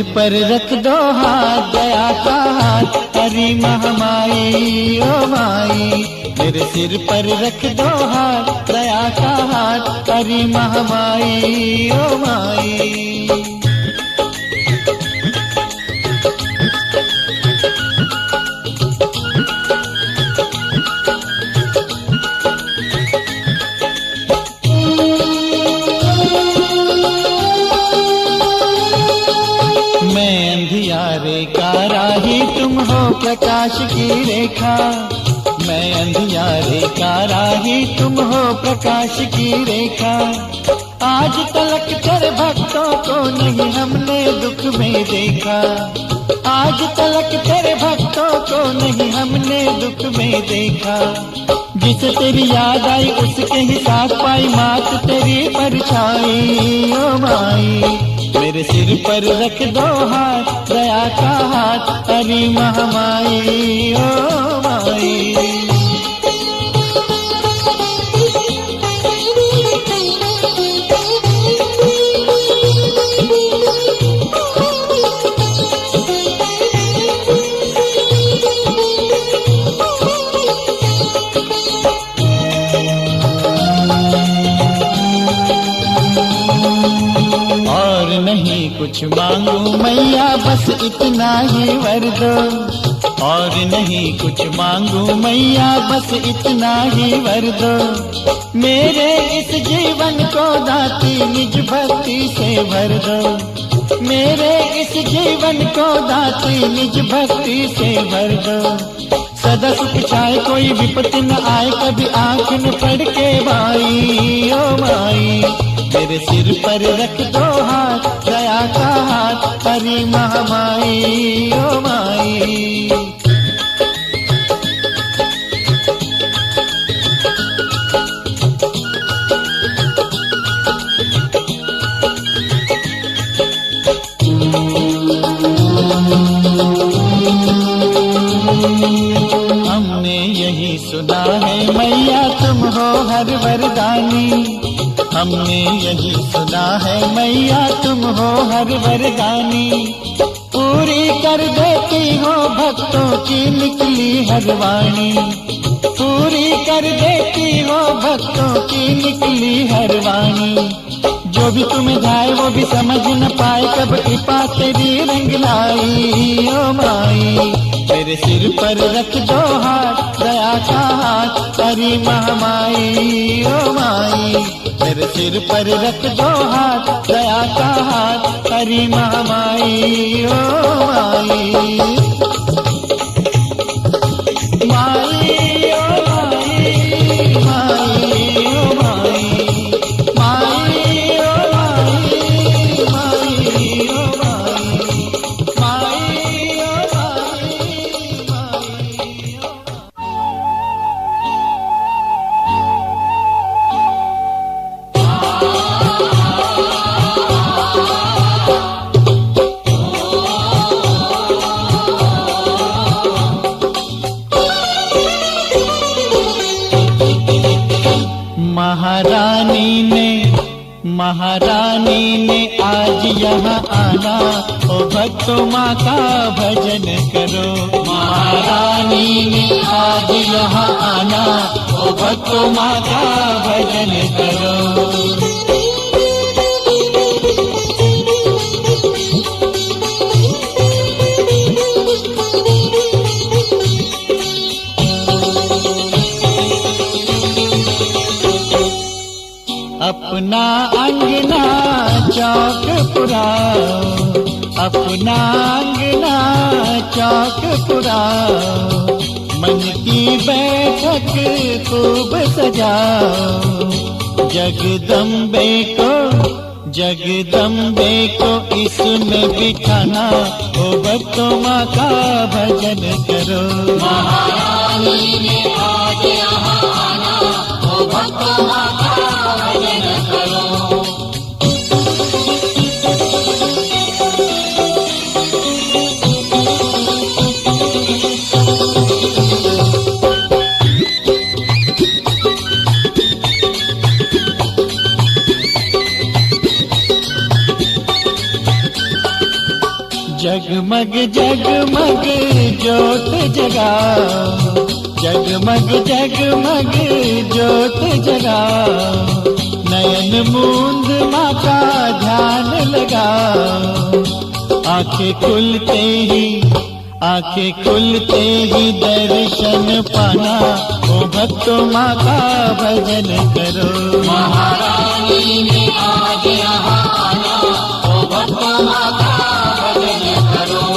सिर पर रख दो हाथ, दया का हाथ, हरी महामाई ओ माई। मेरे सिर पर रख दो हाथ, दया का हाथ, हरी महामाई ओ माई। मैं अंधियारे का राही, तुम हो प्रकाश की रेखा। मैं अंधियारे का राही, तुम हो प्रकाश की रेखा। आज तलक तेरे भक्तों को नहीं हमने दुख में देखा। आज तलक तेरे भक्तों को नहीं हमने दुख में देखा। जिसे तेरी याद आई उसके ही साथ पाई मात तेरी परछाई ओ माई। मेरे सिर पर रख दो हाथ, दया का हाथ, हरी महामाई ओ माई। नहीं कुछ मांगू मैया, बस इतना ही वर दो। और नहीं कुछ मांगू मैया, बस इतना ही वर दो। मेरे इस जीवन को दाती निज भक्ति से भर दो। मेरे इस जीवन को दाती निज भक्ति से भर दो। सदा सुख छाए कोई विपत्ति न आए, कभी आंख न पड़ के भाई ओ माई। मेरे सिर पर रख दो हाथ, दया का हाथ, हरी महामाई ओ माई। हमने यही सुना है मैया तुम हो हर वरदानी। हमने यही सुना है मैया तुम हो हर वरदानी। पूरी कर देती हो भक्तों की निकली हर वाणी। पूरी कर देती हो भक्तों की निकली हर वाणी। जो भी तुम्हें जाए वो भी समझ न पाए, कब कृपा तेरी रंग लाई ओ माई। मेरे सिर पर रख दो हाथ, दया का हाथ, हरी महामाई ओ माई। मेरे सिर पर रख दो हाथ, दया का हाथ, हरी महामाई ओ माई। माई ओ माई, माई ओ माई, माई ओ माई, माई ओ माई, माई ओ माई, माई ओ। महारानी ने आज यहाँ आना, ओ भक्तों माँ का भजन करो। महारानी ने आज यहाँ आना, ओ भक्तों माँ का भजन करो। अपना अंगना चौक पुराओ, अपना अंगना चौक पुराओ। मन की बैठक खूब सजाओ। जगदम्बे को इसमें बिठाना, ओ भक्तों माँ का भजन करो। महारानी ने आज यहाँ आना, ओ भक्तों माँ का भजन करो। जगमग जगमग ज्योत जगाओ, जगमग जगमग ज्योत जगाओ, नयन मूंद माँ का ध्यान लगाओ। आंखें खुलते ही दर्शन पाना, ओ भक्तों माँ का भजन करो। महारानी ने आज यहाँ आना, ओ भक्तों माँ का भजन करो।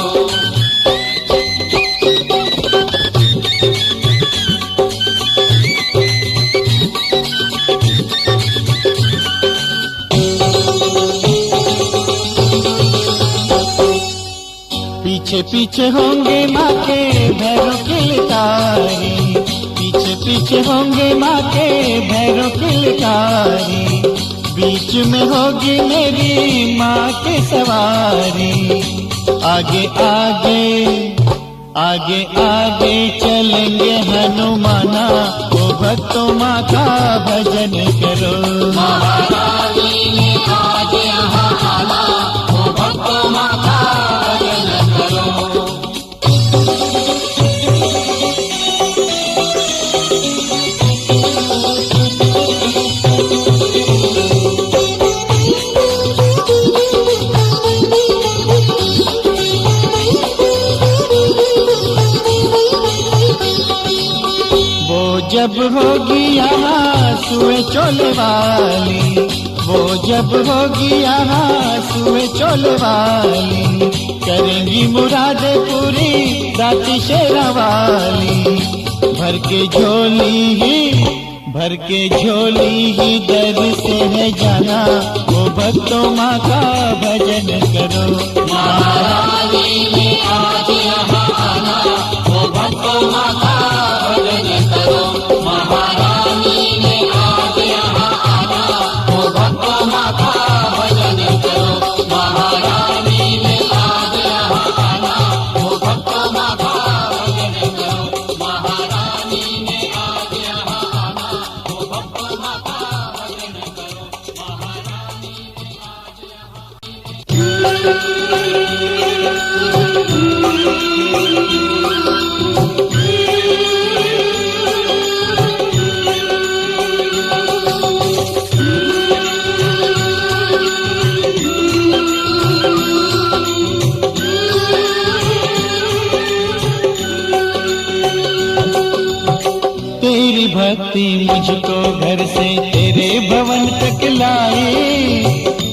पीछे पीछे होंगे माँ के भैरों की लकारी, पीछे पीछे होंगे माँ के भैरों की लकारी, बीच में होगी मेरी माँ की सवारी। आगे आगे आगे आगे चलेंगे हनुमाना, ओ भक्तों माँ का भजन करो। महारानी ने आज यहाँ आना, ओ भक्तों माँ का भजन करो। जब होगी यहाँ सुए चोले वाली, वो जब होगी यहाँ सुए चोले वाली, करेंगी मुरादे पूरी दाती शेरा वाली। भर के झोली ही दर से है जाना, वो भक्तों माँ का भजन करो। महारानी ने आज यहाँ आना, वो भक्तों माँ का भजन करो। महारानी ने आज यहाँ आना, वो भक्तों माँ का भजन करो। महारानी ने आज यहाँ आना, वो भक्तों माँ का भजन करो। महारानी ने आज यहाँ आना, वो भक्तों माँ का भजन करो। महारानी ने आज यहाँ तेरी भक्ति मुझको घर से तेरे भवन तक लाए,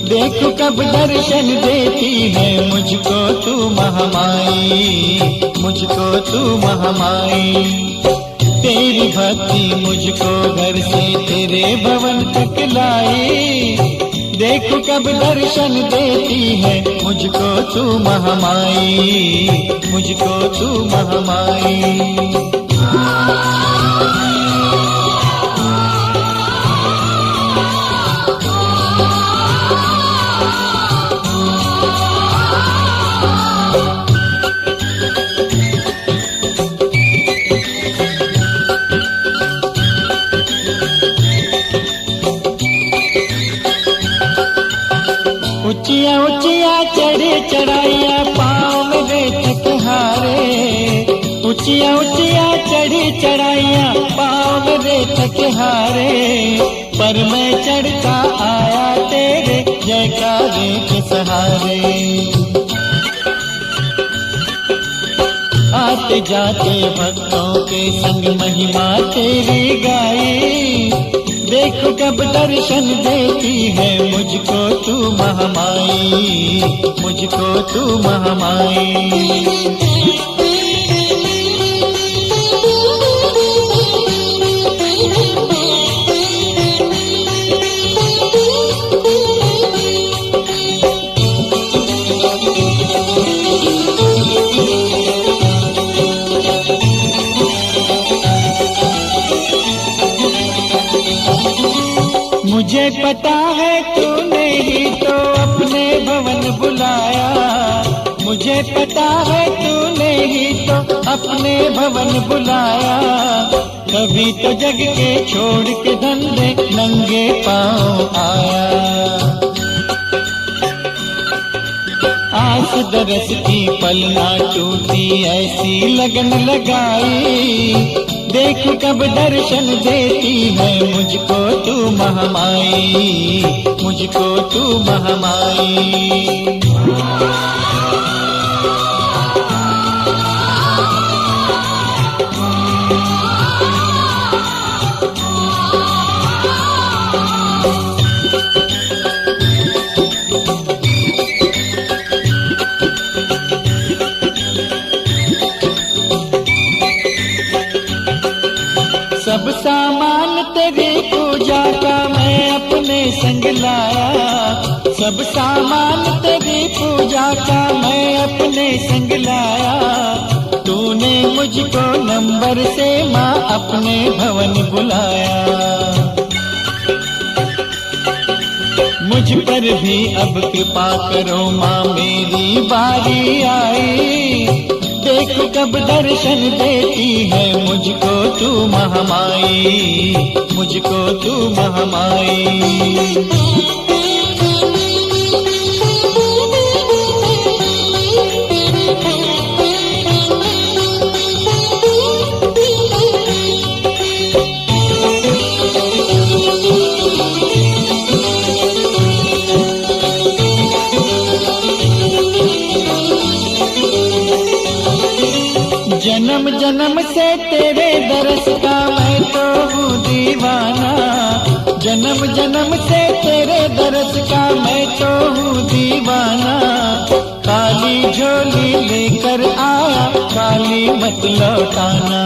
देखो कब दर्शन देती है मुझको तू महामाई, मुझको तू महामाई। तेरी भक्ति मुझको घर से तेरे भवन तक लाए, देखो कब दर्शन देती है मुझको तू महामाई, मुझको तू महामाई। ऊंचिया ऊंचिया चढ़े चढ़ाइया पाँव में गए थक हारे, ऊंचिया ऊंचिया चढ़ी चढ़ाइया पाँव में गए थक हारे, पर मैं चढ़ता आया तेरे जयकारे के सहारे। आते जाते भक्तों के संग महिमा तेरी गाई, देखो कब दर्शन देती है मुझको तू महामाई, मुझको तू महामाई। मुझे पता है तूने ही तो अपने भवन बुलाया, मुझे पता है तूने ही तो अपने भवन बुलाया, कभी तो जग के छोड़ के धंधे नंगे पाँव आया। आस दरस की पलना टूटी ऐसी लगन लगाई, देख कब दर्शन देती है मुझको तू महामाई, मुझको तू महामाई। सब सामान तेरी पूजा का मैं अपने संग लाया, सब सामान तेरी पूजा का मैं अपने संग लाया। तूने मुझको नंबर से माँ अपने भवन बुलाया, मुझ पर भी अब कृपा करो माँ मेरी बारी आई, देख कब दर्शन देती है मुझको तू महामाई, मुझको तू महामाई। जन्म जन्म से तेरे दरस का मैं तो हूँ दीवाना, जन्म जन्म से तेरे दरस का मैं तो हूँ दीवाना। काली झोली लेकर आया काली मत लौटाना,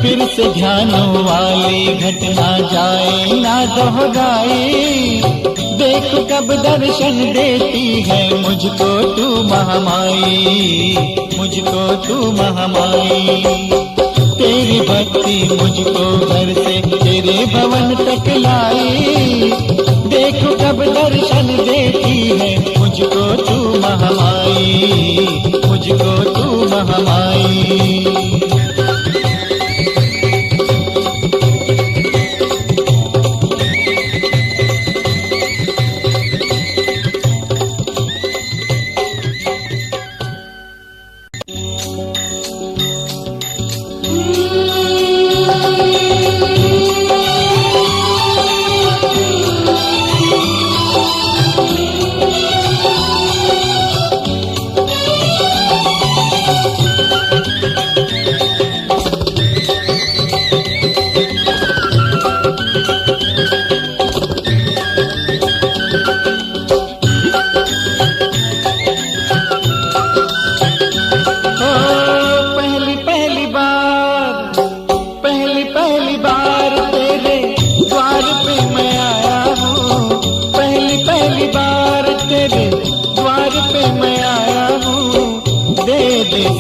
फिर से ध्यानों वाली घटना जाए ना दोहराई, देख कब दर्शन देती है मुझको तू महामाई, मुझको तू महामाई। तेरी भक्ति मुझको घर से तेरे भवन तक लाई, देख कब दर्शन देती है मुझको तू महामाई, मुझको तू महामाई।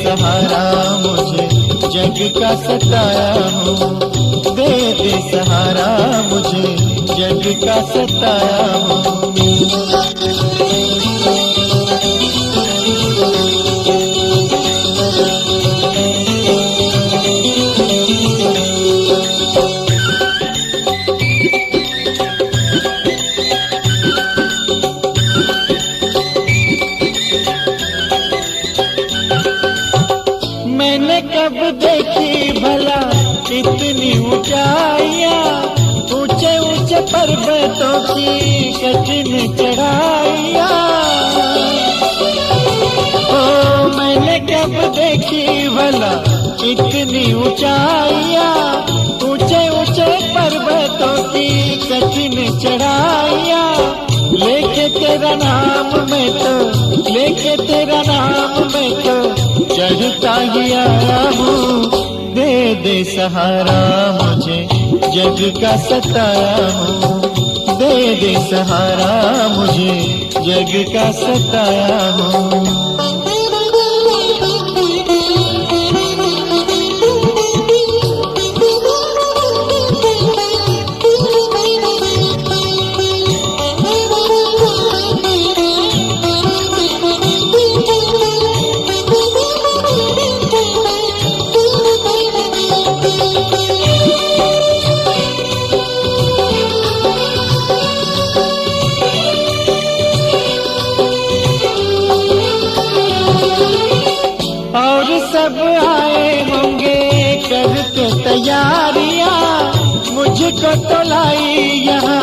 सहारा मुझे जग का सताया हूँ, दे दे सहारा मुझे जग का सताया हूँ। मैंने कब देखी भला इतनी ऊंचाइयाँ, ऊंचे ऊंचे पर्वतों की कठिन चढ़ाइयाँ। ओ मैंने कब देखी भला इतनी ऊंचाइयाँ, ऊंचे ऊंचे पर्वतों की कठिन चढ़ाइयाँ। लेके तेरा नाम मैं तो, लेके तेरा नाम मैं तो चढ़ता ही आया हूँ, दे दे सहारा मुझे जग का सताया हूँ, दे दे सहारा मुझे जग का सताया हूँ। सब आए होंगे करके तैयारियां, मुझको तो लाई यहाँ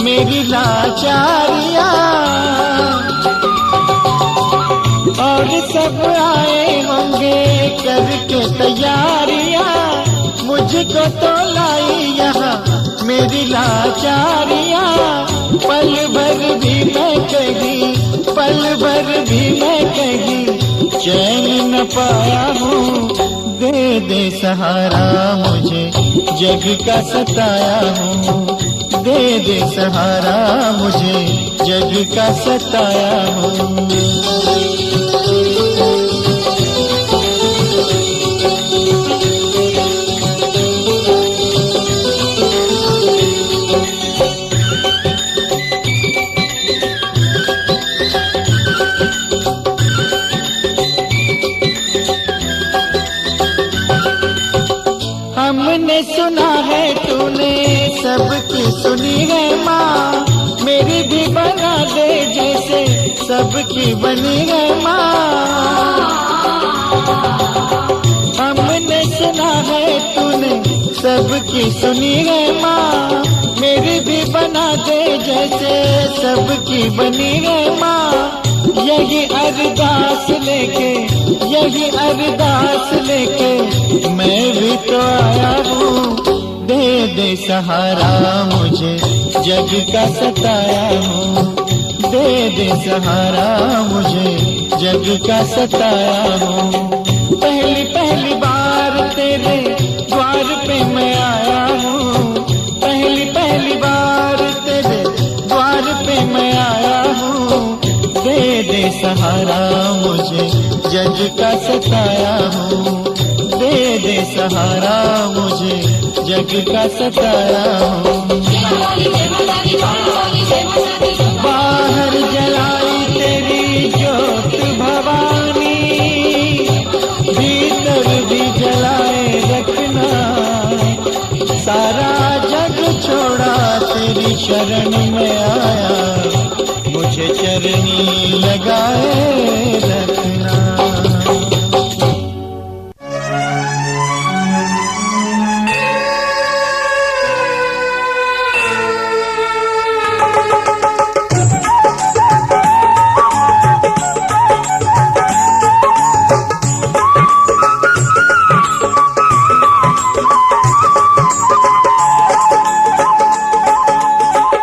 मेरी लाचारियां। और सब आए होंगे करके तैयारियां, मुझको तो लाई यहाँ मेरी लाचारियां। पल भर भी मैं कहीं, पल भर भी मैं कहीं चैन न पाया हूँ। दे दे सहारा मुझे जग का सताया हूँ, दे दे सहारा मुझे जग का सताया हूँ। हमने सुना है तूने सबकी सुनी है माँ, मेरी भी बना दे जैसे सबकी बनी है माँ। हमने सुना है तूने सबकी सुनी है माँ, मेरी भी बना दे जैसे सबकी बनी है माँ। यही अरदास लेके, यही अरदास लेके मैं भी तो आया हूँ। दे दे सहारा मुझे जग का सताया हूँ, दे दे सहारा मुझे जग का सताया हूँ। पहली पहली बार तेरे द्वार पे मैं आया हूँ, पहली पहली बार तेरे द्वार पे मैं आया हूँ। दे दे सहारा मुझे जग का सताया हूँ, दे दे सहारा मुझे जग का सताया हूँ। बाहर जलाई तेरी ज्योत भवानी, भीतर भी जलाए रखना। सारा जग छोड़ा तेरी शरण में आया, मुझे चरनी लगाए रखना।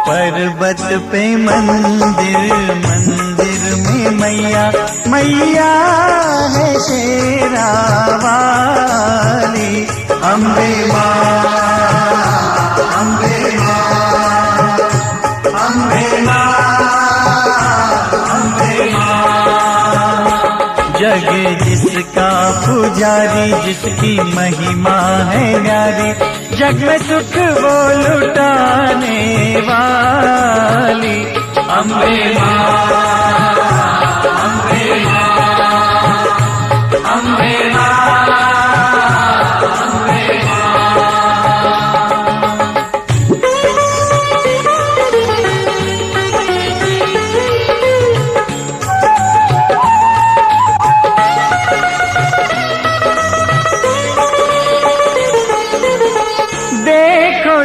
पर्वत पे मंदिर, मंदिर में मैया, मैया है शेरा वाली। अम्बे माँ, अम्बे माँ, अम्बे माँ, अम्बे माँ। जग जिसका पुजारी, जिसकी महिमा है न्यारी, जग में सुख वो लुटाने वाली। अम्बे माँ, अम्बे माँ, अम्बे माँ, अम्बे माँ।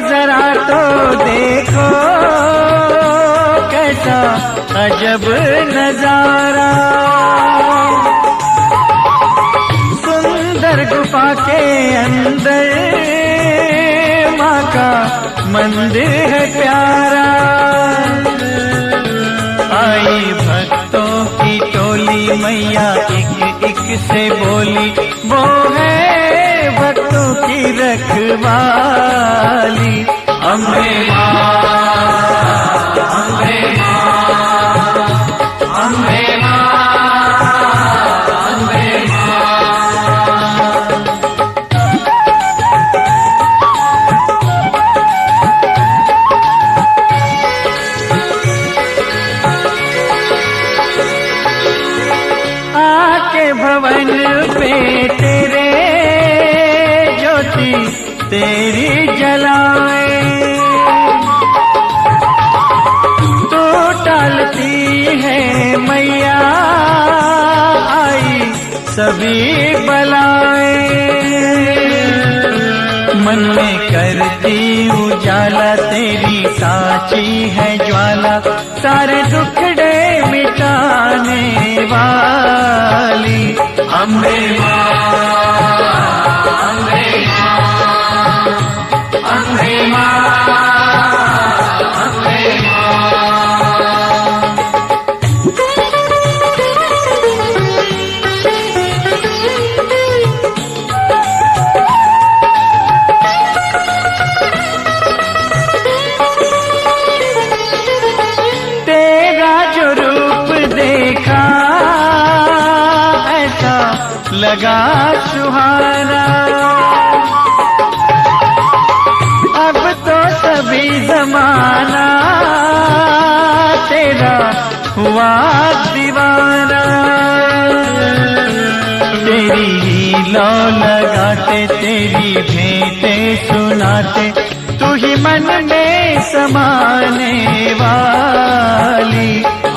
जरा तो देखो कैसा अजब नजारा, सुंदर गुफा के अंदर माँ का मंदिर है प्यारा। आई भक्तों की टोली, मैया एक एक से बोली, वो है भक्तों की रखवाली। अम्बे माँ, अम्बे माँ, अम्बे माँ, अम्बे माँ। आके भवन पे तेरे ज्योति तेरी जलाए, तो टालती है मैया आई सभी बलाएं, मन में करती उजाला तेरी साची है ज्वाला, सारे दुखड़े मिटाने वाली अम्बे माँ, अम्बे माँ, अम्बे माँ, अम्बे माँ। लगा सुहाना, अब तो सभी जमाना तेरा हुआ दीवाना। तेरी ही लौ लगाते, तेरी भेंटे सुनाते, तू ही मन में समाने वाली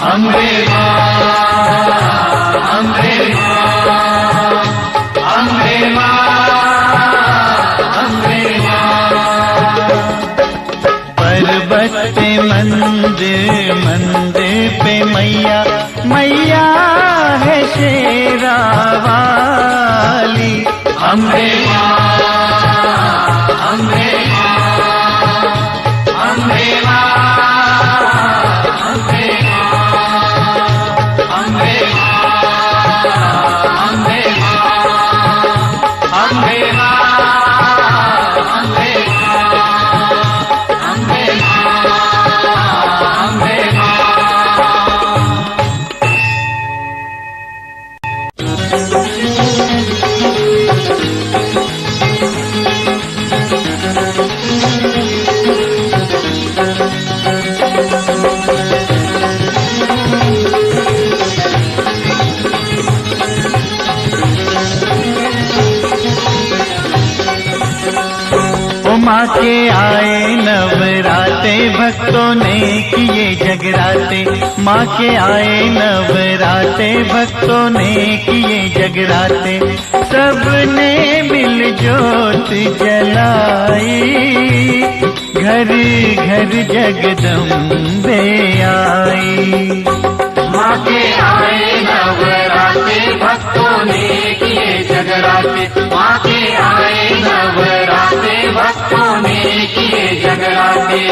अम्बे माँ, अम्बे माँ, अम्बे माँ, अम्बे माँ। पर्वत पे मंदिर, मंदिर पे मैया, मैया है शेरा वाली अम्बे माँ, अम्बे माँ, अम्बे माँ, अम्बे माँ, अम्बे माँ, अम्बे माँ, अम्बे माँ, अम्बे माँ, अम्बे माँ, अम्बे माँ। माँ के आए नवराते, भक्तों ने किए जगराते, माँ के आए नवराते, भक्तों ने किए जगराते, सबने मिल जोत जलाई, घर घर जगदम्बे आई। माँ के आए नवराते, भक्तों ने किए जगराते, माँ के आए नवराते, भक्तों ने किए जगराते।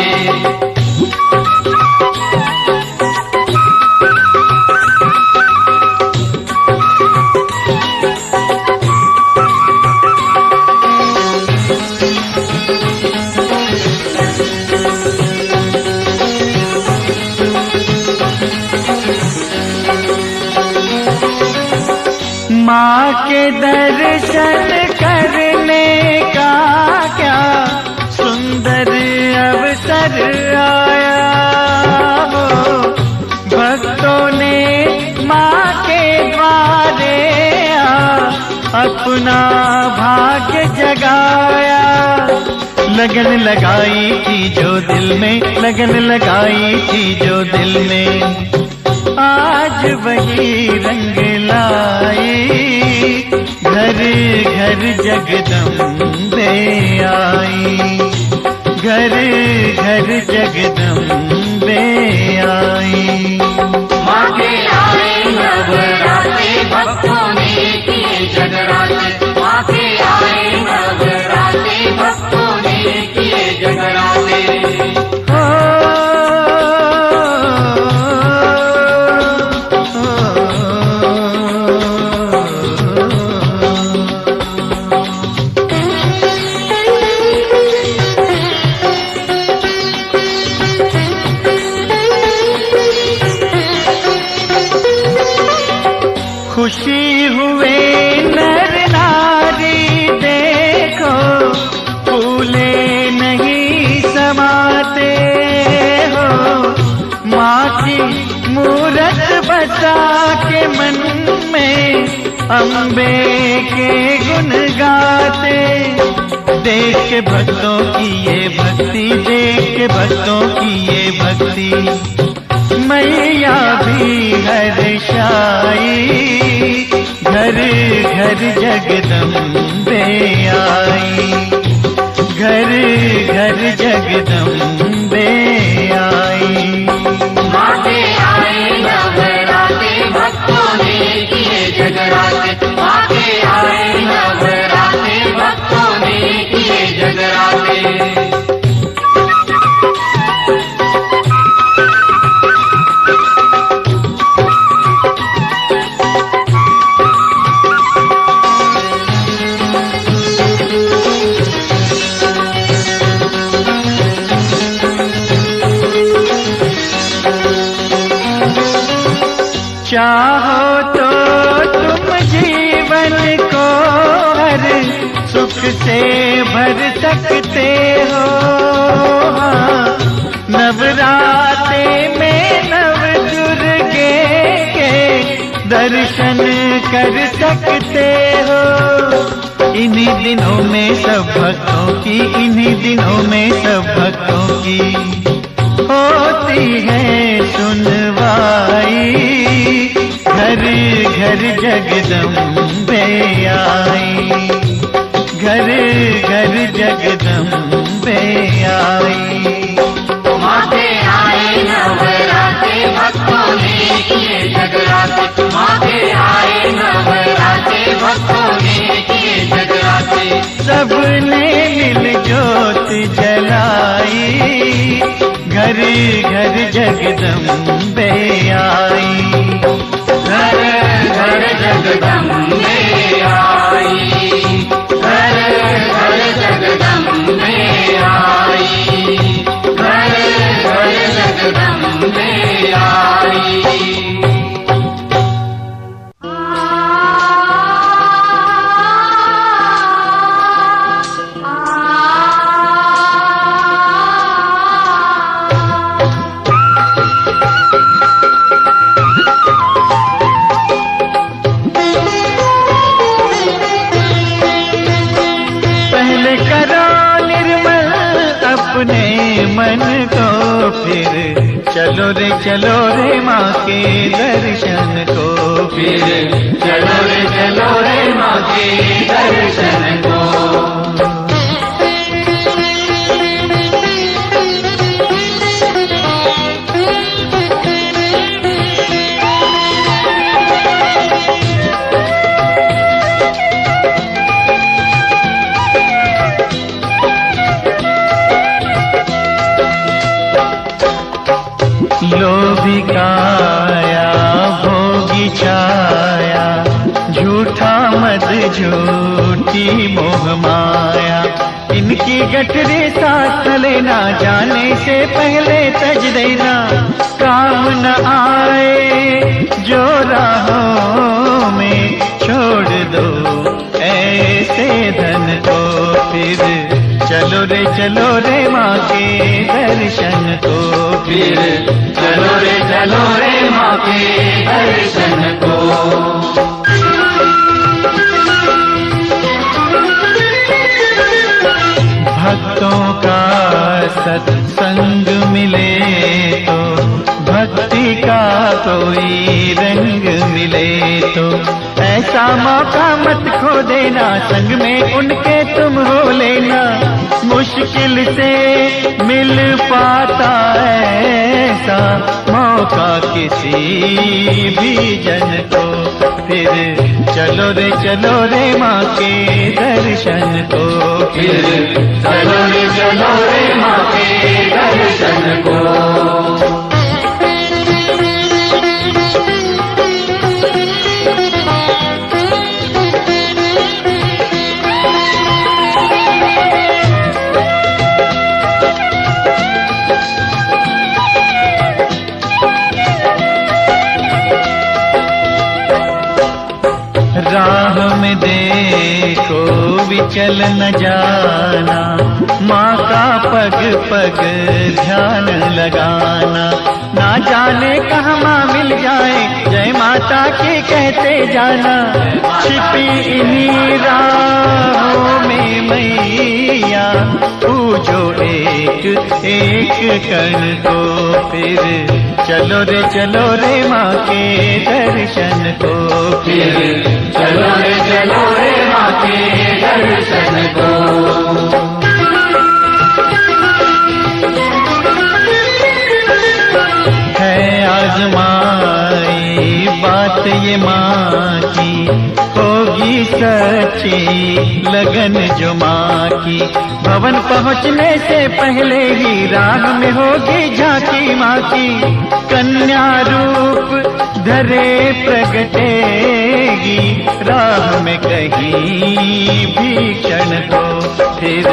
माँ के दर्शन करने का क्या सुंदर अवसर आया हो, भक्तों ने माँ के द्वारे अपना भाग्य जगाया। लगन लगाई थी जो दिल में, लगन लगाई थी जो दिल में, आज वही रंग लाई, घर घर जगदम्बे आई, घर घर जगदम्बे आई। माँ के आए नवराते, भक्तों ने किए जगराते, माँ के आए नवराते, भक्तों ने किए जगराते। खुशी हुए नर नारी देखो, फूले नहीं समाते हो, माँ की मूरत बसा के मन में अम्बे के गुण गाते। देख के भक्तों की ये भक्ति, देख के भक्तों की ये भक्ति, मैया भी हर्षाई, घर घर जगदम्बे आई, घर घर जगदम्बे आई। माते आए नवराते भक्तों ने किए जगराते, माते आए नवराते भक्तों ने किए जगराते। चाहो तो तुम जीवन को हर सुख से भर सकते हो, नवरात्रे में नव दुर्गे के दर्शन कर सकते हो। इन्हीं दिनों में सब भक्तों की, इन्हीं दिनों में सब भक्तों की होती है सुनवाई। घर घर जगदम्बे आई, घर घर जगदम्बे आई। माते आए नवराते भक्तों ने किए जगराते, माते आए नवराते भक्तों ने किए जगराते। सबने मिल ज्योत जलाई, घर घर जगदम्बे आई, घर घर जगदम्बे आई, घर घर जगदम्बे आई, घर घर जगदम्बे आई। अपने मन को फिर चलो रे माँ के दर्शन को, फिर चलो रे माँ के दर्शन को। लोभी काया भोगी छाया, झूठा मद झूठी मोह माया। इनकी गठरी साथ लेना, जाने से पहले तज देना। काम न आए जो राहों में छोड़ दो ऐसे धन को, फिर चलो रे माँ के दर्शन को, फिर चलो रे माँ के दर्शन को। भक्तों का सत्संग मिले तो, भक्ति का कोई रंग मिले तो, ऐसा मौका मत खो देना। संग में उनके तुम हो लेना, मुश्किल से मिल पाता ऐसा मौका किसी भी जन को। फिर चलो रे माँ के दर्शन को, फिर चलो रे माँ के दर्शन को। राह में देखो विचल न जाना, माँ का पग पग ध्यान लगाना। ना जाने कहाँ माँ मिल जाए, जय माता की कहते जाना। छिपी इन्हीं राहों में मैया पूजो एक एक कण को। फिर चलो रे माँ के दर्शन को। फिर चलो रे माँ के दर्शन को। है आजमाई बात ये माँ की, होगी सच्ची लगन जो माँ की। भवन पहुँचने से पहले ही राह में होगी झांकी माँ की। कन्या रूप धरे प्रगटेगी, राह में कहीं भी क्षण को। फिर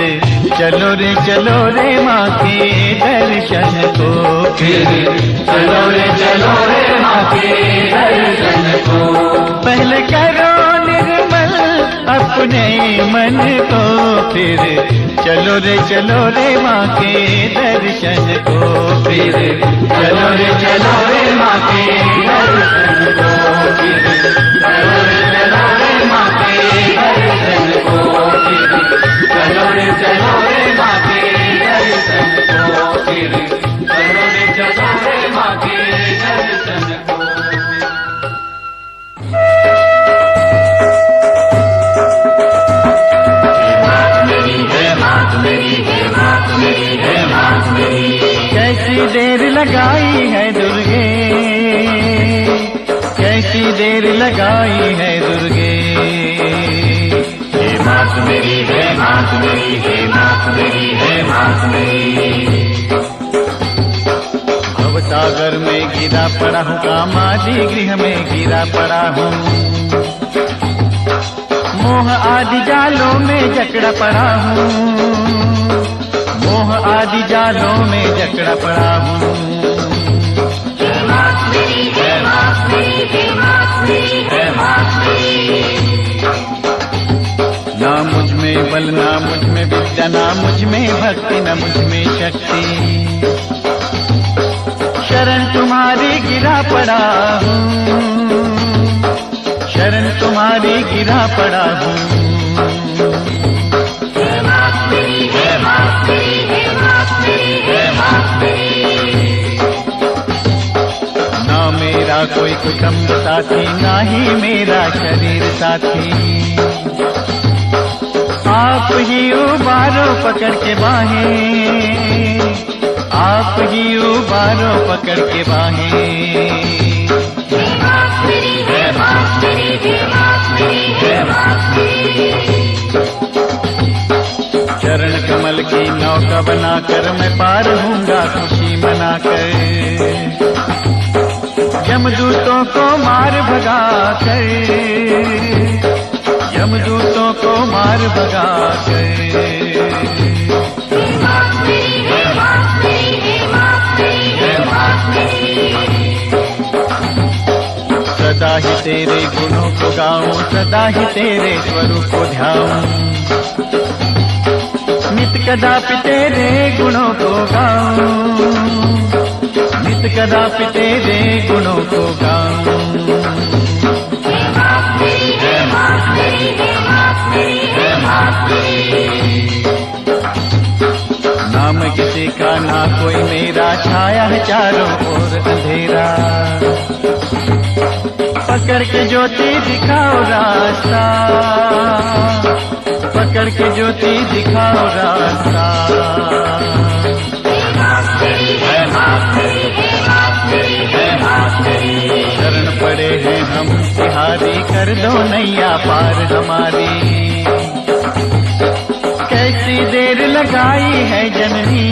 चलो रे माँ के दर्शन को। फिर चलो रे माँ के दर्शन को। पहले करो निर्मल अपने मन को। फिर चलो रे माँ के दर्शन को। फिर चलो रे माँ के दर्शन को। फिर चलो रे माँ के दर्शन को। फिर चलो रे माँ के दर्शन को। फिर चलो रे माँ के दर्शन को। कैसी देर लगाई है दुर्गे, कैसी देर लगाई है दुर्गे। हे मात मेरी, हे मात मेरी, हे मात मेरी, हे मात मेरी। भवसागर में गिरा पड़ा हूँ, कामादि गृह में गिरा पड़ा हूँ। मोह आदि जालों में जकड़ा पड़ा हूँ। मोह आदि जालों में जकड़ा पड़ा हूँ। हे मात मेरी, हे मात मेरी, हे मात मेरी, हे मात मेरी। ना मुझ में बल, ना मुझ में विद्या, ना मुझ में भक्ति, ना मुझ में शक्ति। शरण तुम्हारी गिरा पड़ा हूँ, शरण तुम्हारी गिरा पड़ा हूँ। हे मात मेरी, हे मात मेरी, हे मात मेरी, हे मात मेरी। ना मेरा कोई कुटुंब साथी, ना ही मेरा शरीर साथी। आप ही उबारो पकड़ के बाहें, आप ही उबारो पकड़ के बाहें। हे मात मेरी, हे मात मेरी, हे मात मेरी, हे मात मेरी। चरण कमल की नौका बनाकर मैं पार हूँगा खुशी मनाकर। यमदूतों को मार भगा कर, यमदूतों को मार भगा कर। हे मात मेरी, हे मात मेरी, हे मात मेरी, हे मात मेरी। सदा ही तेरे गुणों को गाऊं, सदा ही तेरे स्वरूप को ध्याऊं। नित कदापि तेरे गुणों को गाऊं, नित कदापि तेरे गुणों को गाऊं। हे मात मेरी, हे मात मेरी, हे मात मेरी, हे मात मेरी। नाम किसी का ना कोई मेरा, छाया है चारों ओर अंधेरा। पकड़ के ज्योति दिखाओ रास्ता, पकड़ के ज्योति दिखाओ रास्ता। हे मात मेरी, हे मात मेरी, हे मात मेरी, हे मात मेरी। शरण पड़े हैं हम तिहारी, कर दो नैया पार हमारी। कैसी देर लगाई है जननी,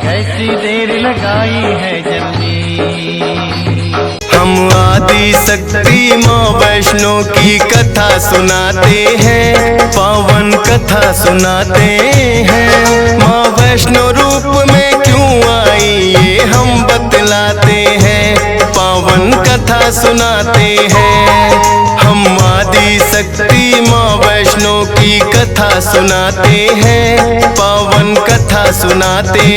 कैसी देर लगाई है जननी। हम आदि शक्ति माँ वैष्णो की कथा सुनाते हैं, पावन कथा सुनाते हैं। माँ वैष्णो रूप में क्यों आई ये हम बतलाते हैं, पावन कथा सुनाते हैं। हम आदि शक्ति माँ वैष्णो की कथा सुनाते हैं, पावन कथा सुनाते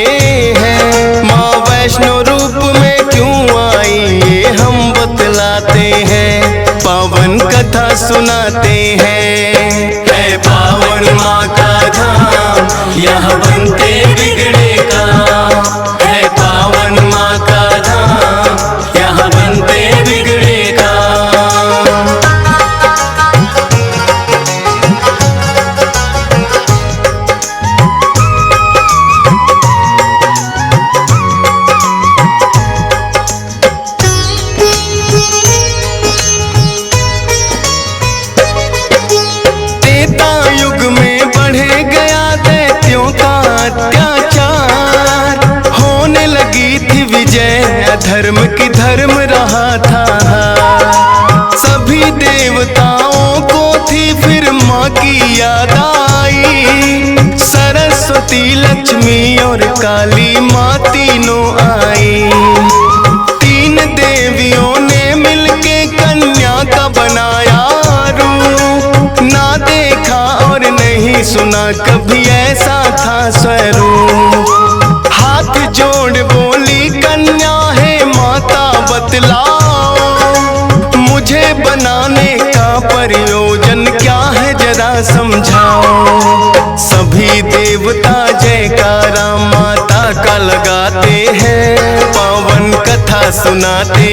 हैं। माँ वैष्णो रूप में क्यों आई ये हम बतलाते हैं, पावन कथा सुनाते हैं। है पावन माँ का धाम यहाँ बनते बिगड़े काम। है पावन माँ का धाम, यहाँ बनते बिगड़े काम। त्रेता युग में बढ़े गया दैत्यों का अत्याचार, होने लगी थी विजय, अधर्म की धर्म रहा था। सभी देवताओं को थी फिर माँ की याद आई, सरस्वती लक्ष्मी और काली माँ तीनों आई। तीन देवियों ने मिलके कन्या का बनाया रूप, ना देखा और नहीं सुना कभी ऐसा था स्वरूप। हाथ जोड़ बोली कन्या, है माता बतलाओ, मुझे बनाने का प्रयोजन क्या है जरा समझाओ। सभी देवता जयकारा माता का लगाते हैं, पावन कथा सुनाते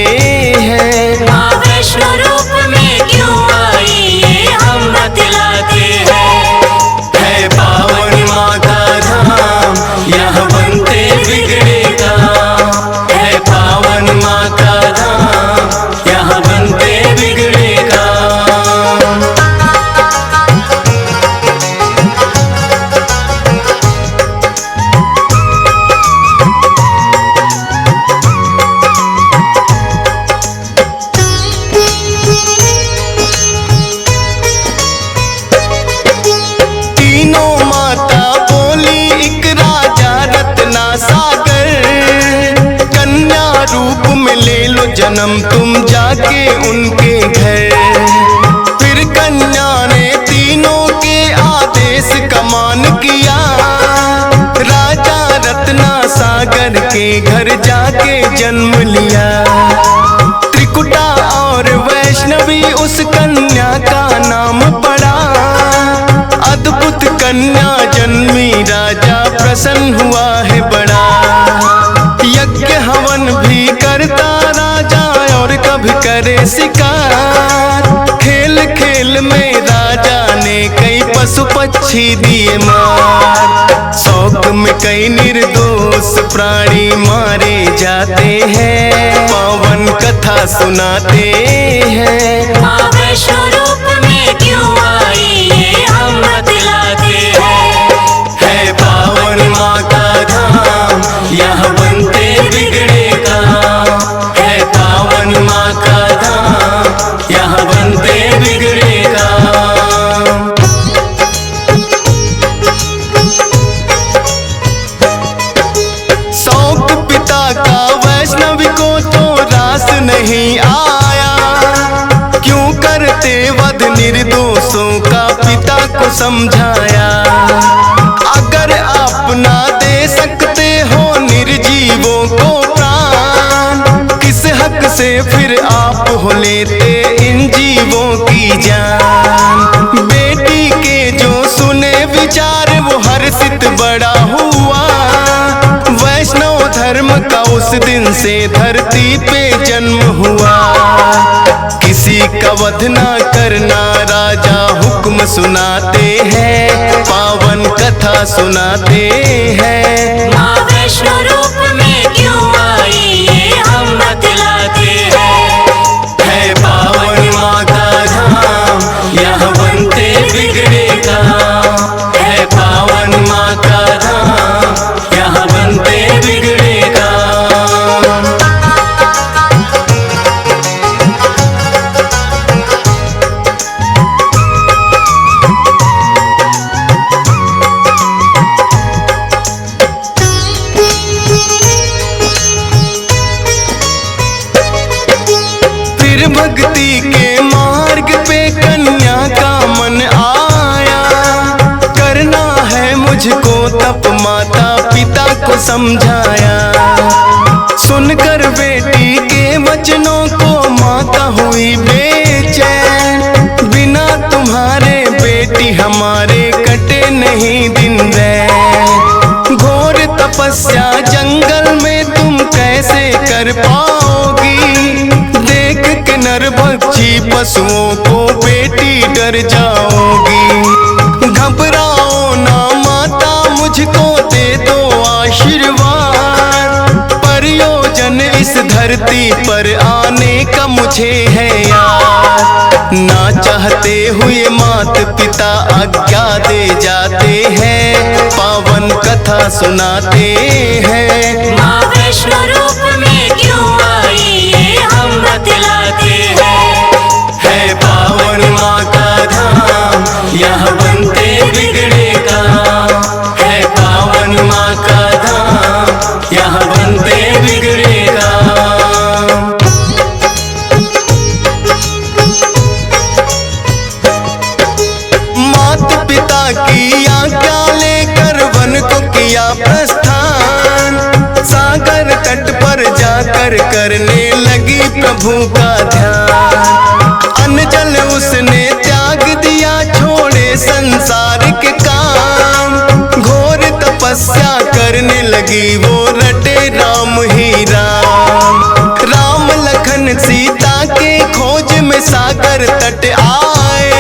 हैं। माँ वैष्णो रूप में क्यों आई ये हम बतलाते हैं। है पावन माँ का धाम, यहाँ बनते बिगड़े काम। है पावन माँ का धाम, यहाँ बनते बिगड़े काम। तीनों माता बोली एक राजा रत्ना सागर, कन्या रूप में ले लो जन्म तुम जाके उनके घर। फिर कन्या ने तीनों के आदेश का मान किया, राजा रत्ना सागर के घर जाके जन्म लिया। त्रिकुटा और वैष्णवी उस कन्या का नाम पड़ा, अद्भुत कन्या जन्मी राजा प्रसन्न हुआ है बड़ा। यज्ञ हवन भी करता राजा और कभी करे शिकार, खेल खेल में राजा ने कई पशु पक्षी दिए मार। शौक में कई निर्दोष प्राणी मारे जाते हैं, पावन कथा सुनाते हैं। माँ वैष्णो रूप में क्यों आई ये हम बतलाते हैं। है पावन माँ का धाम, यहाँ बनते बिगड़े काम। है पावन माँ का धाम, यहाँ बनते बिगड़े काम। शौक पिता का वैष्णवी को तो रास नहीं आया, क्यों करते वध निर्दोषों का पिता को समझाया। अगर आप ना दे सकते हो निर्जीवों को प्राण, किस हक से फिर आप हो लेते इन जीवों की जान। बेटी के जो सुने विचार वो हर्षित बड़ा हुआ, वैष्णव धर्म का उस दिन से धरती पे जन्म हुआ। किसी का वध ना करना राजा हुक्म सुनाते हैं, पावन कथा सुनाते हैं। माँ वैष्णो रूप में क्यों आई ये हम बतलाते हैं। है पावन माँ का धाम, यहाँ बनते बिगड़े काम। है पावन माँ का धाम, यहाँ बनते बिगड़े काम। फिर भक्ति के मार्ग पे कन्या का मन आया, करना है मुझको तप माता पिता को समझाया। सुनकर बेटी के वचनों को माता हुई बेचैन, बिना तुम्हारे बेटी हमारे कटे नहीं दिन रैन। घोर तपस्या जंगल में तुम कैसे कर पाओगी, देख के नरभक्षी पशुओं को बेटी डर जाओगी। घबराओ ना माता, मुझको दे दो आशीर्वाद, प्रयोजन इस धरती पर आने का मुझे है याद। ना चाहते हुए मात पिता आज्ञा दे जाते हैं, पावन कथा सुनाते हैं। माँ वैष्णो रूप में क्यों आई ये हम बतलाते हैं। है पावन माँ का धाम, यहाँ बनते बिगड़े काम। है पावन माँ का धाम, यहाँ बनते बिगड़े काम। माता पिता की आज्ञा लेकर वन को किया प्रस्थान, सागर तट पर जाकर करने लगी प्रभु का ध्यान। अन्न जल उसने त्याग दिया, छोड़े संसार के काम। घोर तपस्या करने लगी वो, रटे राम ही राम। राम लखन सीता के खोज में सागर तट आए,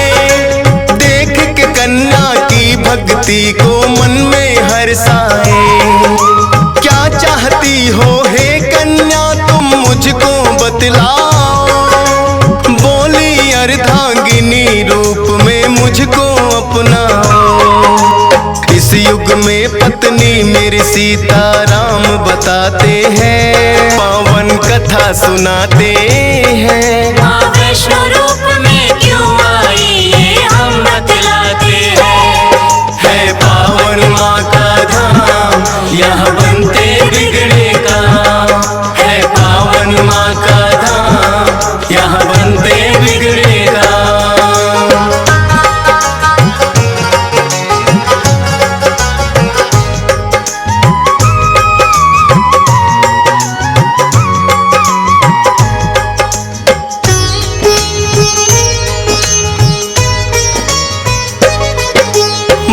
देख के कन्या की भक्ति को मन में हर्षाए। क्या चाहती हो हे कन्या तुम मुझको बतलाओ, बोली अर्धांगिनी रूप में मुझको अपनाओ। इस युग में पत्नी मेरी सीता राम बताते हैं, पावन कथा सुनाते हैं। माँ वैष्णो रूप में क्यों आई ये हम बतलाते हैं। है पावन माँ का धाम, यहाँ बनते बिगड़े काम। है पावन माँ का धाम, यहाँ बनते बिगड़े काम।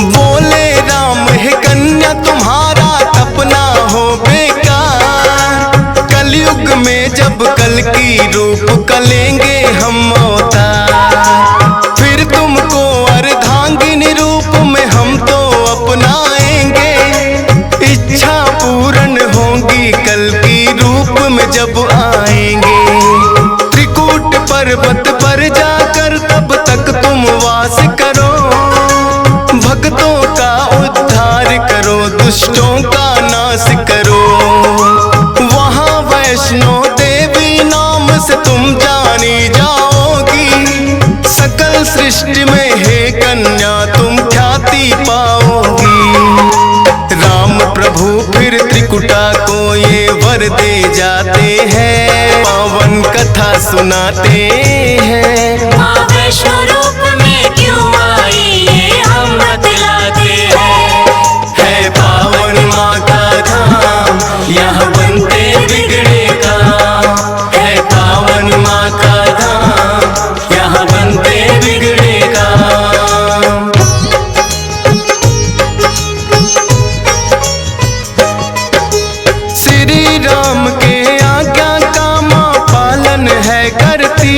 बोले राम है कन्या तुम्हारा तपना हो बेकार, कलयुग में जब कल की रूप कलेंगे हम अवतार। फिर तुमको अर्धांगिनी रूप में हम तो अपनाएंगे, इच्छा पूर्ण होगी कल की रूप में जब आएंगे। त्रिकूट पर्वत पर जाकर तब तक तुम वास करो, भक्तों का उद्धार करो, दुष्टों का नाश करो। वहाँ वैष्णो देवी नाम से तुम जानी जाओगी, सकल सृष्टि में हे कन्या तुम ख्याति पाओगी। राम प्रभु फिर त्रिकुटा को ये वर दे जाते हैं, पावन कथा सुनाते हैं। माँ वैष्णो रूप में क्यों आई ये हम बतलाते हैं। है पावन माँ का धाम, यहाँ बनते बिगड़े काम। है पावन माँ का धाम, यहाँ बनते बिगड़े काम। श्री राम के आज्ञा का माँ पालन है करती,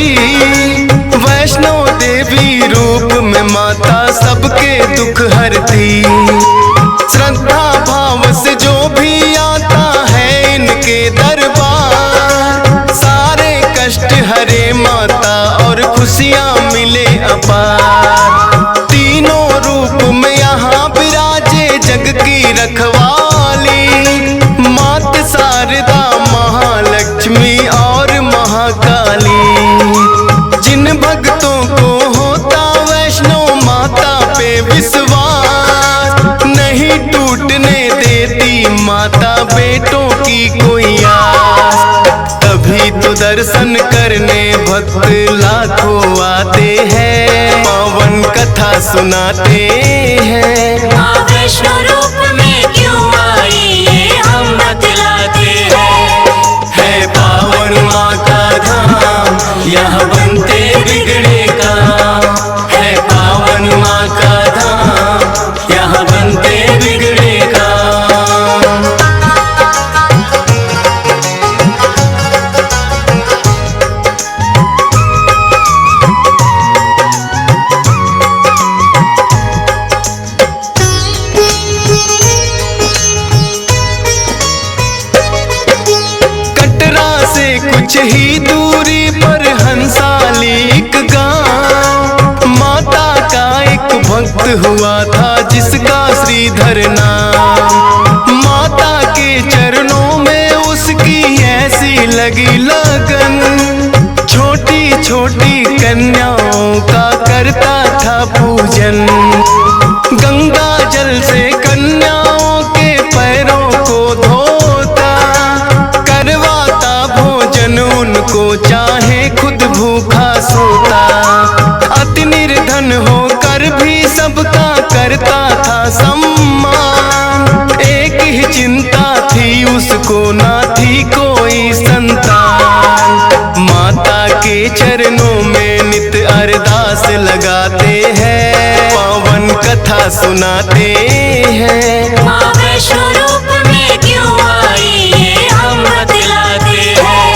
वैष्णो देवी रूप में माता सबके दुख हरती। श्रद्धा भाव से जो भी आता है इनके दरबार, सारे कष्ट हरे माता और खुशियाँ मिले अपार। तीनों रूप में यहाँ विराजे जग की रखवाली, मात शारदा महालक्ष्मी और महाकाली। जिन भक्तों को होता वैष्णो माता पे विश्वास, नहीं टूटने देती माता बेटों की कोई आस। तभी तो दर्शन करने भक्त लाखों आते हैं, पावन कथा सुनाते हैं। माँ वैष्णो रूप में क्यों आई ये हम बतलाते हैं। है पावन माँ का धाम, यहाँ बनते बिगड़े काम। है पावन माँ का धाम, भक्त हुआ था जिसका श्रीधर नाम। माता के चरणों में उसकी ऐसी लगी लगन, छोटी छोटी कन्याओं का करता था पूजन। गंगा जल से कन्याओं के पैरों को धोता, करवाता भोजन उनको चाहे खुद भूखा सोता। अति निर्धन होकर भी सबका करता था सम्मान, एक ही चिंता थी उसको ना थी कोई संतान। माता के चरणों में नित अरदास लगाते हैं, पावन कथा सुनाते हैं। माँ वैष्णो रूप में क्यों आई ये हम बतलाते हैं।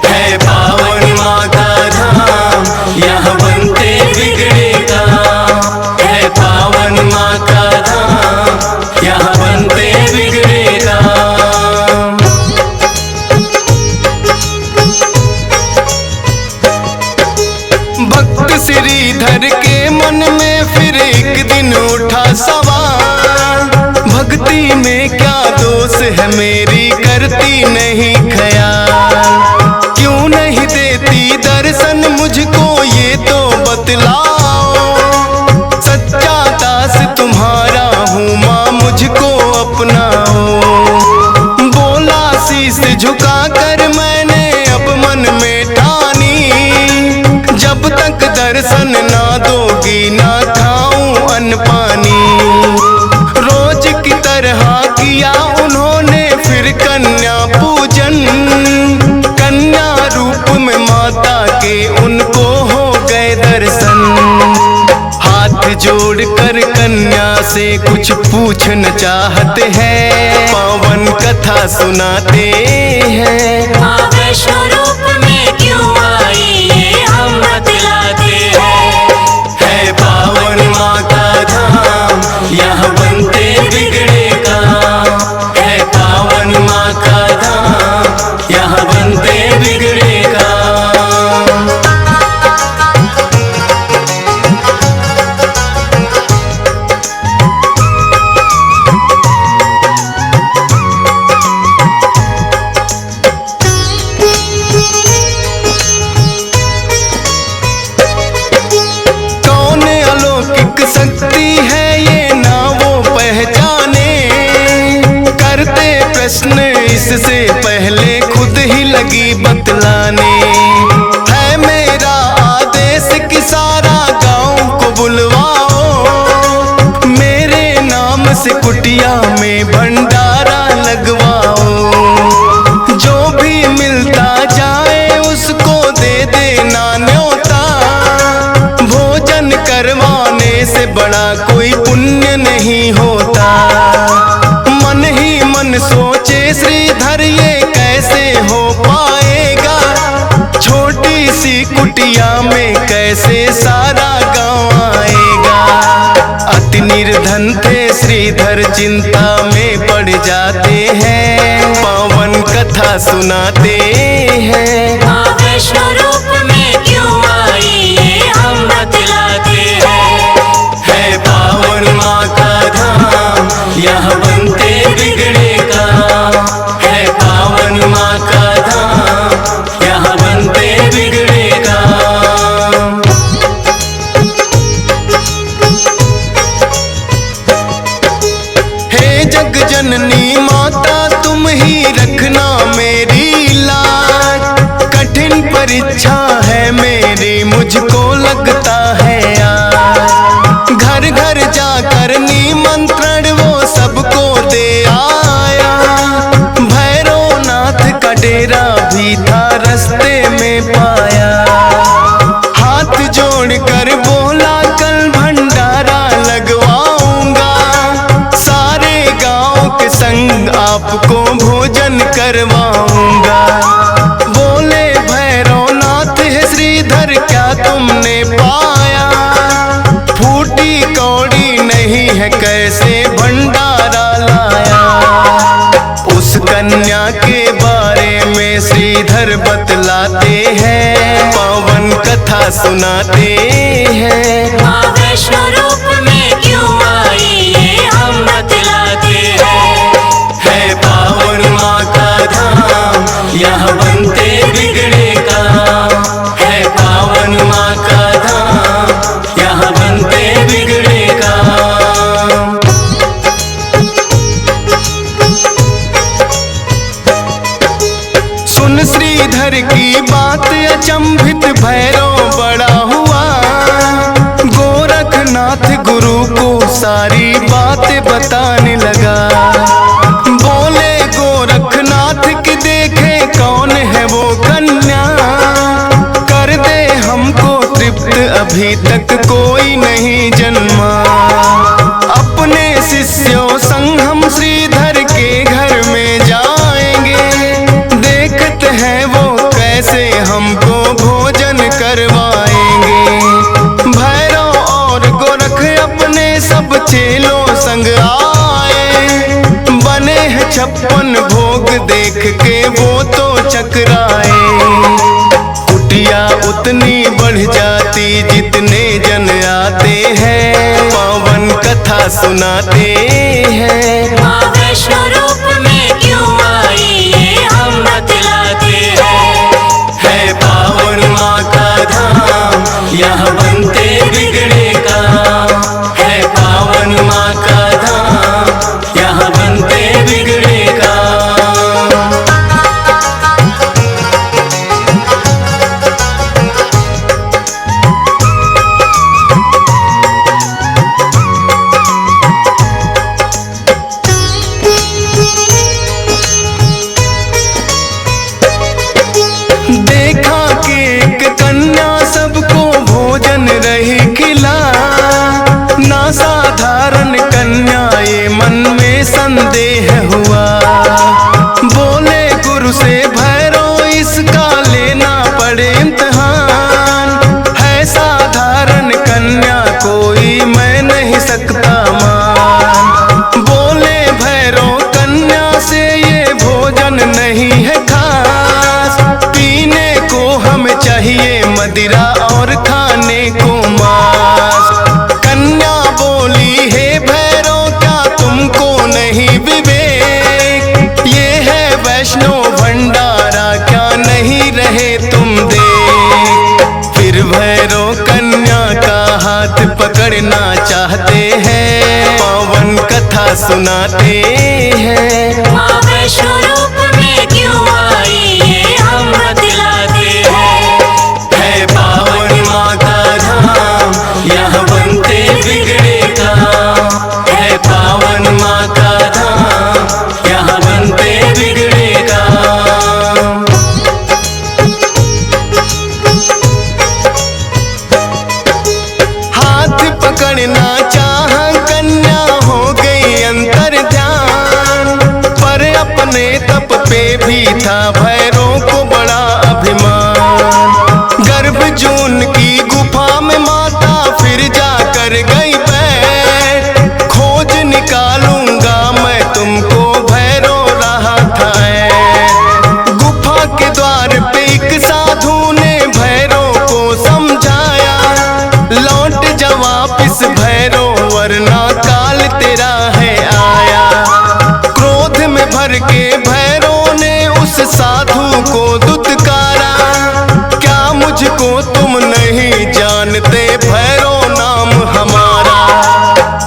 है पावन माँ का धाम, यहाँ बनते बिगड़े काम। है पावन माँ का धाम, यहाँ बनते बिगड़े काम। भक्त श्रीधर के मन में फिर एक दिन उठा सवाल, भक्ति में क्या दोष है मेरी करती नहीं ख्याल। क्यों नहीं देती दर्शन मुझको ये तो बतलाओ, सच्चा दास तुम्हारा हूँ माँ मुझको अपनाओ। बोला शीश झुका कर मैंने अब मन में ठानी, जब तक दर्शन ना दोगी ना खाऊं अन्न पानी। रोज की तरह किया उन्होंने फिर कन्या पूजन, कन्या रूप में माता के उनको हो गए दर्शन। हाथ जोड़कर कन्या से कुछ पूछना चाहते हैं, पावन कथा सुनाते हैं। माँ वैष्णो रूप में क्यों आई ये हम बतलाते हैं। है पावन माँ का धाम, यहाँ बनते बिगड़े काम। है पावन माँ का धाम, यहाँ बनते बिगड़े काम। कौन अलौकिक शक्ति है ये ना वो पहचाने, करते प्रश्न इससे पहले खुद ही लगी बतलाने। है मेरा आदेश कि सारा गांव को बुलवाओ, मेरे नाम से कुटिया में भंडारा लगवाओ। जो भी मिलता जाए उसको दे देना न्योता, भोजन करवाने से बड़ा कोई पुण्य नहीं होता। मन ही मन सोचे श्रीधर ये कैसे हो पाएगा, छोटी सी कुटिया में कैसे सारा गांव आएगा। अति निर्धन थे श्रीधर चिंता में पड़ जाते हैं, पावन कथा सुनाते हैं। माँ वैष्णो रूप में क्यों आई ये हम बतलाते हैं। है पावन माँ का धाम, यहाँ बनते बिगड़े काम। है पावन माँ का धाम, यहाँ बनते बिगड़े काम। हे जग जननी माता तुम ही रखना मेरी लाज, कठिन परीक्षा है मेरी मुझको लगता है आज। घर घर जाकर निमंत्रण वो सबको दे आया, भैरवनाथ का डेरा भी था रास्ते में पाया। हाथ जोड़कर बोला कल भंडारा लगवाऊंगा, सारे गांव के संग आपको भोजन करवाऊंगा। बोले भैरवनाथ है श्रीधर क्या तुमने पाया, फूटी कौड़ी नहीं है कैसे भंडारा लाया। उस कन्या के बारे में श्रीधर बतलाते हैं, पावन कथा सुनाते हैं। माँ वैष्णो रूप में नाथ गुरु को सारी बातें बताने लगा। बोले गोरखनाथ की देखे कौन है वो कन्या, कर दे हमको तृप्त अभी तक कोई नहीं जन्मा। अपने शिष्यों संग हम श्रीधर के घर में जाएंगे, देखते हैं वो कैसे हमको भोजन करवाएंगे। भैरव और गोरख अपने सब चेलों संग आए, बने हैं 56 भोग देख के वो तो चकराए। कुटिया उतनी बढ़ जाती जितने जन आते हैं, पावन कथा सुनाते हैं। माँ वैष्णो रूप में क्यों आई ये हम बतलाते हैं। है पावन माँ का धाम, यहाँ बनते बिगड़े काम। है पावन माँ का धाम, यहाँ बनते बिगड़े काम। देखा कि एक कन्या सबको भोजन रही खिला, ना साधारण कन्या ये मन में संदेह हुआ। बोले गुरु से भैरव इसका लेना पड़े इम्तिहान, है साधारण कन्या कोई मैं नहीं सकता मान। बोले भैरव कन्या से ये भोजन नहीं है खास, पीने को हमें चाहिए मदिरा और खाने को मांस। कन्या बोली हे भैरव क्या तुमको नहीं विवेक, ये है वैष्णो भंडारा क्या नहीं रहे तुम देख। फिर भैरव कन्या का हाथ पकड़ना चाहते हैं, पावन कथा सुनाते हैं। माँ वैष्णो रूप में क्यों आई ये हम बतलाते हैं। है पावन माँ का धाम, यहाँ बनते बिगड़े काम। है पावन माँ का धाम, यहाँ बनते बिगड़े काम। हाथ पकड़ना चाह कन्या हो गई अंतर ध्यान, पर अपने तप पे भी था भैरव को बड़ा अभिमान। गर्भ जून की गुफा में माता फिर जाकर गई बैठ, खोज निकालूंगा मैं तुमको भैरव रहा था ऐठ। गुफा के द्वार पे एक साधु ने भैरव को समझाया, लौट जा वापिस भैरव वरना काल तेरा है आया। क्रोध में भर के भैरव ने उस साधु को दुत्कारा, क्या मुझको तुम नहीं जानते भैरव नाम हमारा।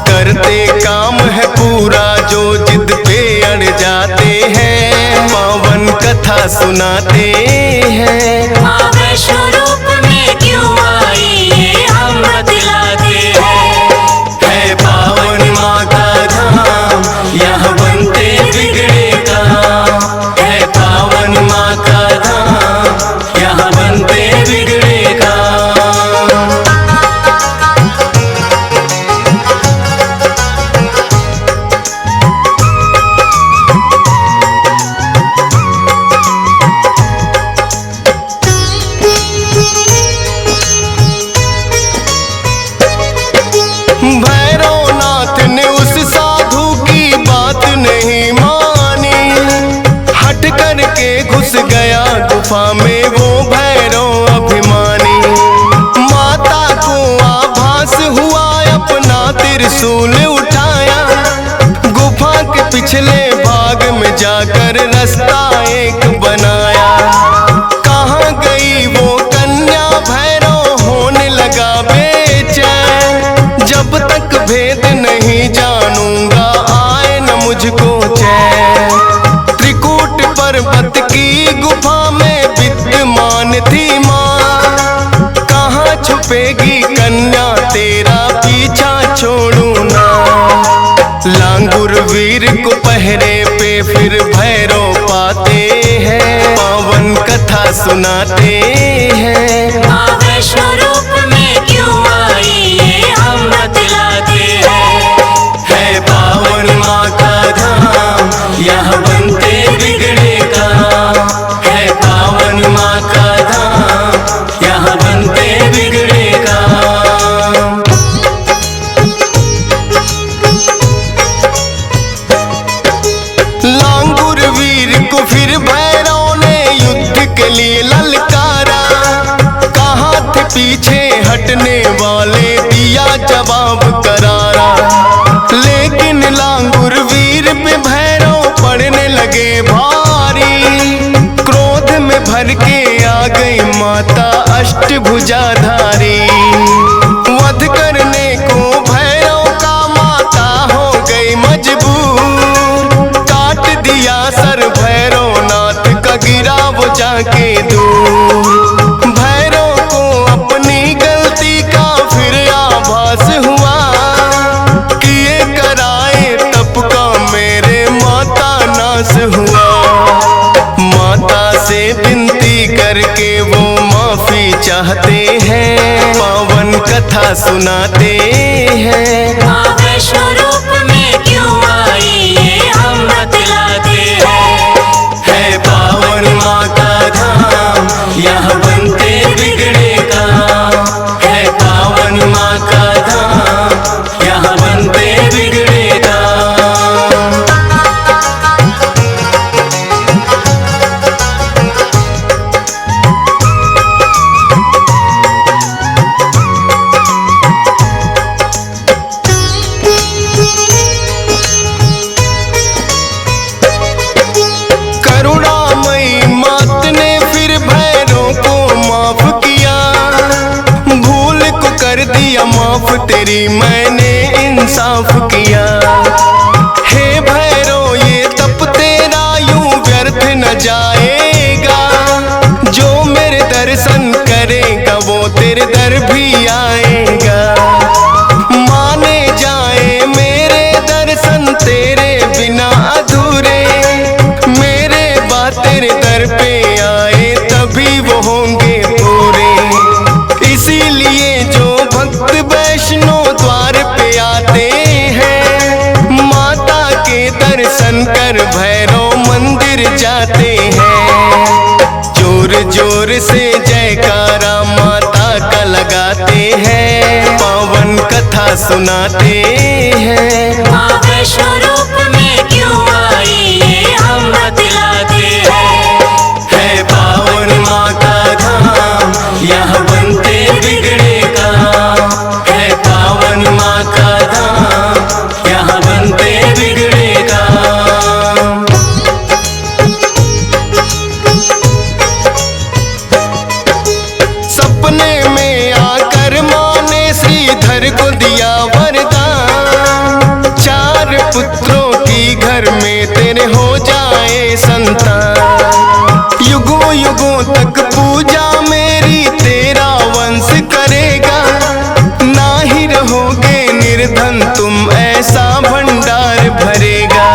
करते काम है पूरा जो जिद पे अड़ जाते हैं, पावन कथा सुनाते हैं। माँ वैष्णो रूप में क्यों आई ये हम बतलाते हैं। है पावन माँ का धाम, यहाँ बनते बिगड़े काम। है पावन माँ का धाम, यहाँ बनते बिगड़े काम। भैरवनाथ ने उस साधु की बात नहीं मानी, हट करके घुस गया गुफा में वो भैरव अभिमानी। माता को आभास हुआ अपना त्रिशूल उठाया, गुफा के पिछले भाग में जाकर रास्ता एक बनाया। कहाँ गई वो कन्या भैरव होने लगा बेचैन, जब तक भेद नहीं जानूंगा आए न मुझको चैन। त्रिकूट पर्वत की गुफा में विद्यमान थी माँ, कहाँ छुपेगी कन्या तेरा पीछा कथा सुनाते हैं। माँ वैष्णो रूप में क्यों आई ये हम बतलाते हैं। है पावन माँ का धाम, यहाँ बनते बिगड़े काम। है पावन माँ का धाम, यहाँ बनते बिगड़े काम। लांगुर वीर को फिर भैरव ने युद्ध के लिए ललकारा। कहाँ थे पीछे हटने वाले, दिया जवाब करारा। लेकिन लांगुर वीर पे भैरव पड़ने लगे भारी। क्रोध में भर के आ गई माता अष्टभुजाधारी। वध करने को भैरव का माता हो गई मजबूर। काट दिया सर भैरवनाथ का, गिरा वो जाके दूर। भैरव को अपनी गलती का फिर आभास हुआ। किए कराए तप का मेरे माता नाश हुआ। माता से विनती करके वो माफी चाहते हैं। पावन कथा सुनाते हैं। माँ वैष्णो रूप में क्यों आई ये हम बतलाते हैं। है पावन माँ का धाम, यहाँ बनते बिगड़े काम। है पावन माँ का धाम, यहाँ बनते बिगड़े काम। करुणामयी मात ने फिर भैरव को माफ किया। भूल को कर दिया माफ, तेरी मैंने इंसाफ किया। हे भैरव ये तप तेरा यूं व्यर्थ न जाएगा। जो मेरे दर्शन करेगा वो तेरे दर भी आएगा। माने जाए मेरे दर्शन तेरे बिना अधूरे। मेरे बात तेरे दर पे आए तभी वो होंगे पूरे। इसीलिए जो भक्त वैष्णो द्वार पे आते हैं, माता के दर्शन कर भैरव मंदिर जाते हैं। जोर जोर से जयकारा माता का लगाते हैं। पावन कथा सुनाते हैं। माँ वैष्णो रूप में क्यों आई ये हम बतलाते हैं। है पावन माँ का धाम, यहाँ बनते बिगड़े काम। है पावन माँ का धाम, यहाँ बनते बिगड़े काम। सपने में आकर माँ ने श्रीधर को दिया वरदान। 4 पुत्रों की घर में तेरे हो जाए संतान। युगों युगों तक पूजा मेरी तेरा वंश करेगा। ना ही रहोगे निर्धन तुम, ऐसा भंडार भरेगा।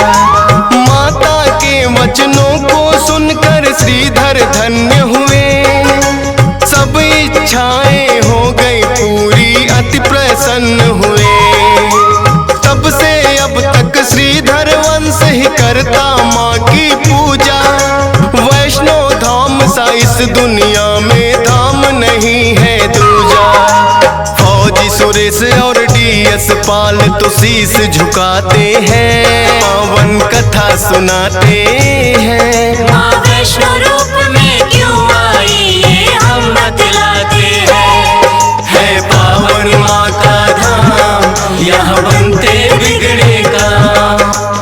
माता के वचनों को सुनकर श्रीधर धन्य हुए। सब इच्छाएं हो गई पूरी, अति प्रसन्न हुए। तब से अब तक श्रीधर वंश ही करता माँ की पूजा। वैष्णो धाम सा इस दुनिया में धाम नहीं है दूजा। फौजी सुरेश और DS पाल तो शीश झुकाते हैं। पावन कथा सुनाते हैं। माँ वैष्णो रूप